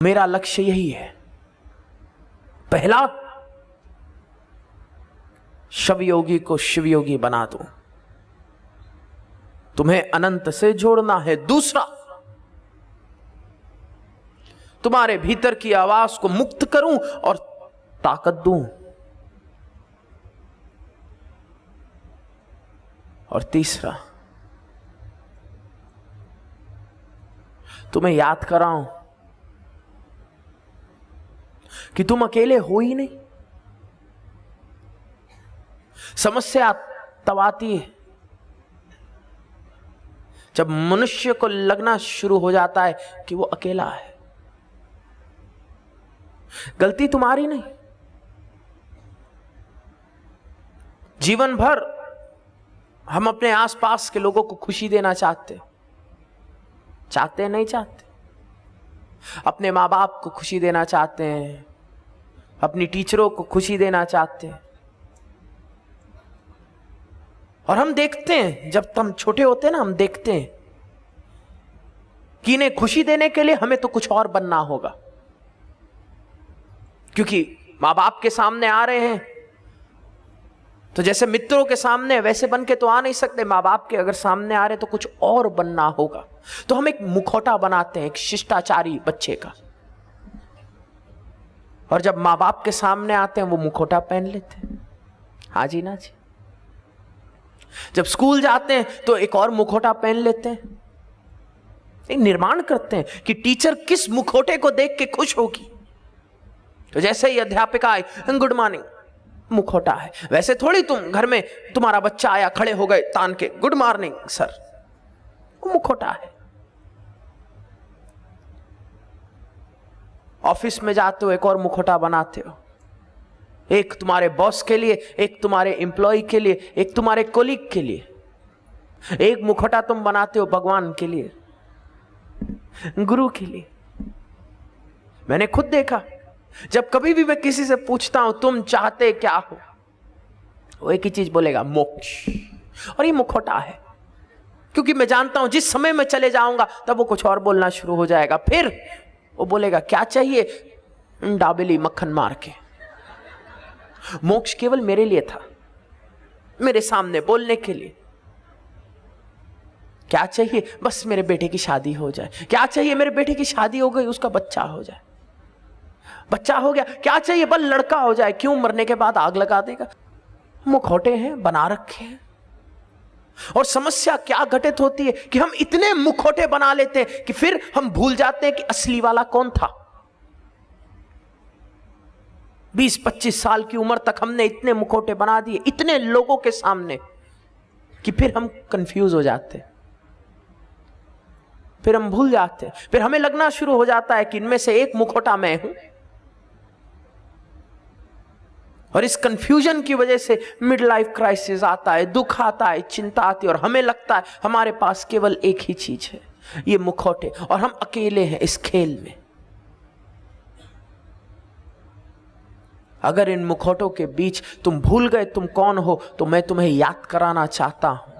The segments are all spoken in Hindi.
मेरा लक्ष्य यही है। पहला, शवयोगी को शिवयोगी बना दूं, तुम्हें अनंत से जोड़ना है। दूसरा, तुम्हारे भीतर की आवाज को मुक्त करूं और ताकत दूं। और तीसरा, तुम्हें याद कराऊं कि तुम अकेले हो ही नहीं। समस्या तब आती है जब मनुष्य को लगना शुरू हो जाता है कि वो अकेला है। गलती तुम्हारी नहीं। जीवन भर हम अपने आसपास के लोगों को खुशी देना चाहते नहीं चाहते। अपने माँ बाप को खुशी देना चाहते हैं, अपनी टीचरों को खुशी देना चाहते हैं। और हम देखते हैं, जब हम छोटे होते हैं ना, हम देखते हैं कि इन्हें खुशी देने के लिए हमें तो कुछ और बनना होगा, क्योंकि माँ बाप के सामने आ रहे हैं तो जैसे मित्रों के सामने वैसे बन के तो आ नहीं सकते। माँ बाप के अगर सामने आ रहे तो कुछ और बनना होगा। तो हम एक मुखौटा बनाते हैं, एक शिष्टाचारी बच्चे का, और जब माँ बाप के सामने आते हैं वो मुखौटा पहन लेते हैं। हाँ जी, ना जी। जब स्कूल जाते हैं तो एक और मुखौटा पहन लेते हैं। एक निर्माण करते हैं कि टीचर किस मुखौटे को देख के खुश होगी। तो जैसे ही अध्यापिका आई, गुड मॉर्निंग, मुखौटा है। वैसे थोड़ी तुम घर में तुम्हारा बच्चा आया, खड़े हो गए तान के, गुड मॉर्निंग सर, वो मुखौटा है। ऑफिस में जाते हो एक और मुखौटा बनाते हो, एक तुम्हारे बॉस के लिए, एक तुम्हारे एम्प्लॉय के लिए, एक तुम्हारे कोलीग के लिए। एक मुखौटा तुम बनाते हो भगवान के लिए, गुरु के लिए। मैंने खुद देखा, जब कभी भी मैं किसी से पूछता हूं तुम चाहते क्या हो, वो एक ही चीज बोलेगा, मोक्ष। और ये मुखौटा है, क्योंकि मैं जानता हूं जिस समय मैं चले जाऊंगा तब वो कुछ और बोलना शुरू हो जाएगा। फिर वो बोलेगा क्या चाहिए, डाबेली मक्खन मार के। मोक्ष केवल मेरे लिए था, मेरे सामने बोलने के लिए। क्या चाहिए, बस मेरे बेटे की शादी हो जाए। क्या चाहिए, मेरे बेटे की शादी हो गई, उसका बच्चा हो जाए। बच्चा हो गया, क्या चाहिए, बस लड़का हो जाए। क्यों, मरने के बाद आग लगा देगा। मुखौटे हैं, बना रखे हैं। और समस्या क्या घटित होती है कि हम इतने मुखौटे बना लेते हैं कि फिर हम भूल जाते हैं कि असली वाला कौन था। 20-25 साल की उम्र तक हमने इतने मुखौटे बना दिए इतने लोगों के सामने कि फिर हम कंफ्यूज हो जाते हैं, फिर हम भूल जाते हैं। फिर हमें लगना शुरू हो जाता है कि इनमें से एक मुखौटा मैं हूं। और इस कंफ्यूजन की वजह से मिड लाइफ क्राइसिस आता है, दुख आता है, चिंता आती है, और हमें लगता है हमारे पास केवल एक ही चीज है, ये मुखौटे, और हम अकेले हैं इस खेल में। अगर इन मुखौटों के बीच तुम भूल गए तुम कौन हो, तो मैं तुम्हें याद कराना चाहता हूं,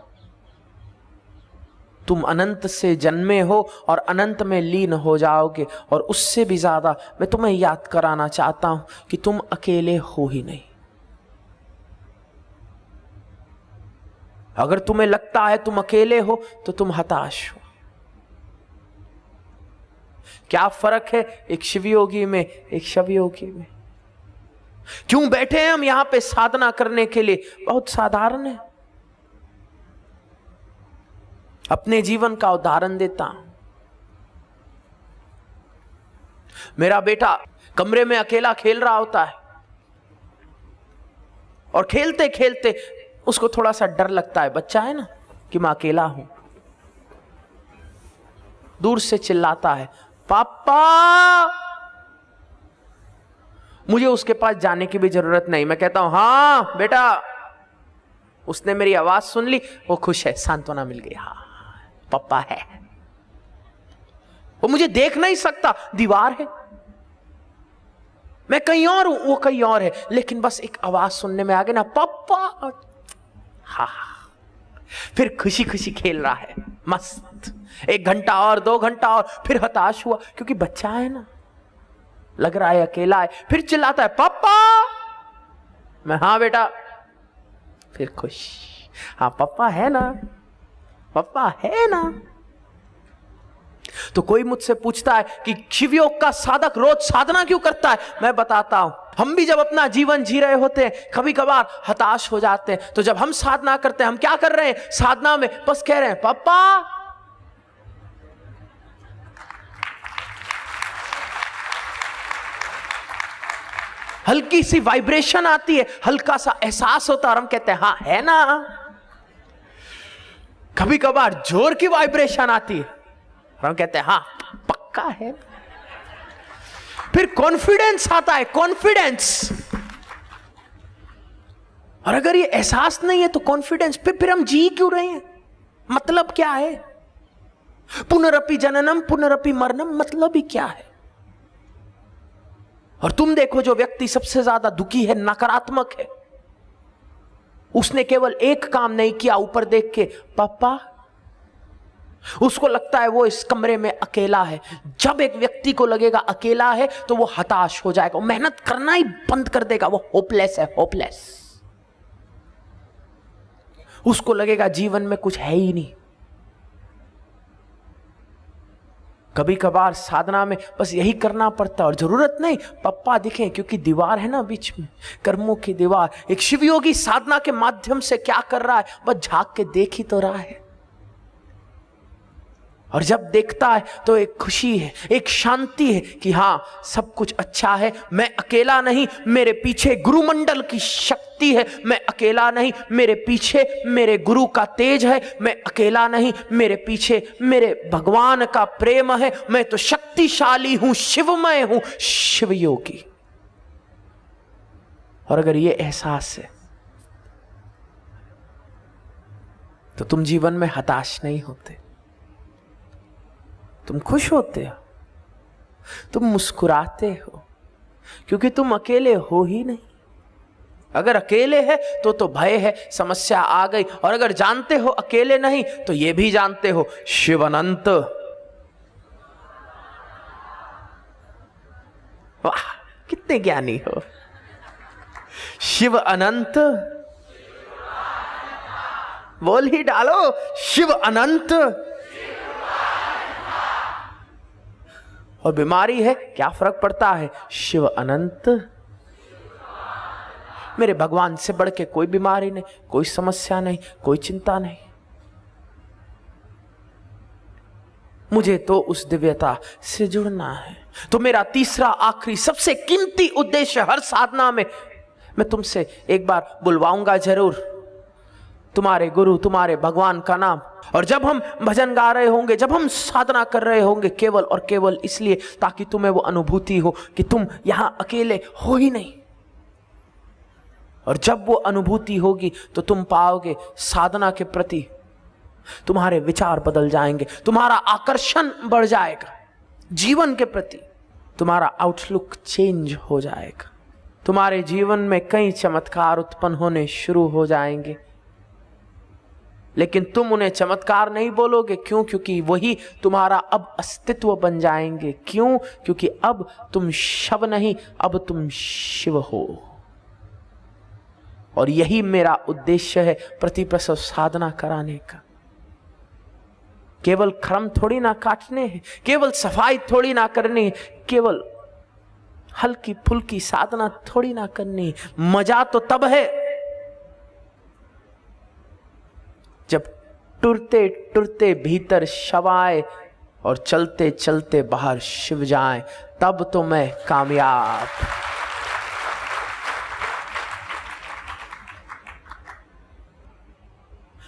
तुम अनंत से जन्मे हो और अनंत में लीन हो जाओगे। और उससे भी ज्यादा मैं तुम्हें याद कराना चाहता हूं कि तुम अकेले हो ही नहीं। अगर तुम्हें लगता है तुम अकेले हो तो तुम हताश हो। क्या फर्क है एक शिवयोगी में, एक शवयोगी में? क्यों बैठे हैं हम यहां पे साधना करने के लिए? बहुत साधारण है। अपने जीवन का उदाहरण देता हूं। मेरा बेटा कमरे में अकेला खेल रहा होता है, और खेलते खेलते उसको थोड़ा सा डर लगता है, बच्चा है ना, कि मैं अकेला हूं। दूर से चिल्लाता है, पापा। मुझे उसके पास जाने की भी जरूरत नहीं। मैं कहता हूं, हाँ बेटा। उसने मेरी आवाज सुन ली, वो खुश है, सांत्वना मिल गई, हाँ पापा है। वो मुझे देख नहीं सकता, दीवार है, मैं कहीं और हूं, वो कहीं और है, लेकिन बस एक आवाज सुनने में आ गया ना, पापा। हाँ, फिर खुशी खुशी खेल रहा है, मस्त। 1 घंटा और 2 घंटा और फिर हताश हुआ, क्योंकि बच्चा है ना। लग रहा है अकेला है, फिर चिल्लाता है पापा। मैं हाँ बेटा, फिर खुश, हाँ पापा है ना, पापा है ना। तो कोई मुझसे पूछता है कि शिवयोग का साधक रोज साधना क्यों करता है? मैं बताता हूं, हम भी जब अपना जीवन जी रहे होते हैं कभी कभार हताश हो जाते हैं, तो जब हम साधना करते हैं हम क्या कर रहे हैं? साधना में बस कह रहे हैं पापा। हल्की सी वाइब्रेशन आती है, हल्का सा एहसास होता है और हम कहते हैं हाँ है ना। कभी कभार जोर की वाइब्रेशन आती है और हम कहते हैं हाँ पक्का है। फिर कॉन्फिडेंस आता है, कॉन्फिडेंस। और अगर ये एहसास नहीं है तो कॉन्फिडेंस, फिर हम जी क्यों रहे हैं? मतलब क्या है? पुनरपि जननम पुनरपि मरणम, मतलब ही क्या है? और तुम देखो जो व्यक्ति सबसे ज्यादा दुखी है, नकारात्मक है, उसने केवल एक काम नहीं किया ऊपर देख के पापा। उसको लगता है वो इस कमरे में अकेला है। जब एक व्यक्ति को लगेगा अकेला है तो वो हताश हो जाएगा, मेहनत करना ही बंद कर देगा, वो होपलेस है, होपलेस। उसको लगेगा जीवन में कुछ है ही नहीं। कभी कभार साधना में बस यही करना पड़ता है और जरूरत नहीं पप्पा दिखें, क्योंकि दीवार है ना बीच में, कर्मों की दीवार। एक शिवयोगी साधना के माध्यम से क्या कर रहा है? बस झांक के देख ही तो रहा है। और जब देखता है तो एक खुशी है, एक शांति है कि हाँ सब कुछ अच्छा है, मैं अकेला नहीं, मेरे पीछे गुरुमंडल की शक्ति है, मैं अकेला नहीं, मेरे पीछे मेरे गुरु का तेज है, मैं अकेला नहीं, मेरे पीछे मेरे भगवान का प्रेम है, मैं तो शक्तिशाली हूं, शिवमय हूं, शिवयोगी। और अगर ये एहसास है तो तुम जीवन में हताश नहीं होते, तुम खुश होते हो, तुम मुस्कुराते हो, क्योंकि तुम अकेले हो ही नहीं। अगर अकेले है तो भय है, समस्या आ गई। और अगर जानते हो अकेले नहीं तो ये भी जानते हो शिव अनंत। वाह कितने ज्ञानी हो। शिव अनंत, बोल ही डालो, शिव अनंत। और बीमारी है, क्या फर्क पड़ता है? शिव अनंत। मेरे भगवान से बढ़ के कोई बीमारी नहीं, कोई समस्या नहीं, कोई चिंता नहीं। मुझे तो उस दिव्यता से जुड़ना है। तो मेरा तीसरा आखिरी सबसे कीमती उद्देश्य हर साधना में, मैं तुमसे एक बार बुलवाऊंगा जरूर, तुम्हारे गुरु, तुम्हारे भगवान का नाम। और जब हम भजन गा रहे होंगे, जब हम साधना कर रहे होंगे, केवल और केवल इसलिए ताकि तुम्हें वो अनुभूति हो कि तुम यहां अकेले हो ही नहीं। और जब वो अनुभूति होगी तो तुम पाओगे साधना के प्रति तुम्हारे विचार बदल जाएंगे, तुम्हारा आकर्षण बढ़ जाएगा, जीवन के प्रति तुम्हारा आउटलुक चेंज हो जाएगा, तुम्हारे जीवन में कई चमत्कार उत्पन्न होने शुरू हो जाएंगे। लेकिन तुम उन्हें चमत्कार नहीं बोलोगे, क्यों? क्योंकि वही तुम्हारा अब अस्तित्व बन जाएंगे। क्यों? क्योंकि अब तुम शव नहीं, अब तुम शिव हो। और यही मेरा उद्देश्य है प्रतिप्रसव साधना कराने का। केवल क्रम थोड़ी ना काटने हैं, केवल सफाई थोड़ी ना करनी है, केवल हल्की फुल्की साधना थोड़ी ना करनी। मजा तो तब है जब टुरते टुरते भीतर शव आए और चलते चलते बाहर शिव जाए, तब तो मैं कामयाब।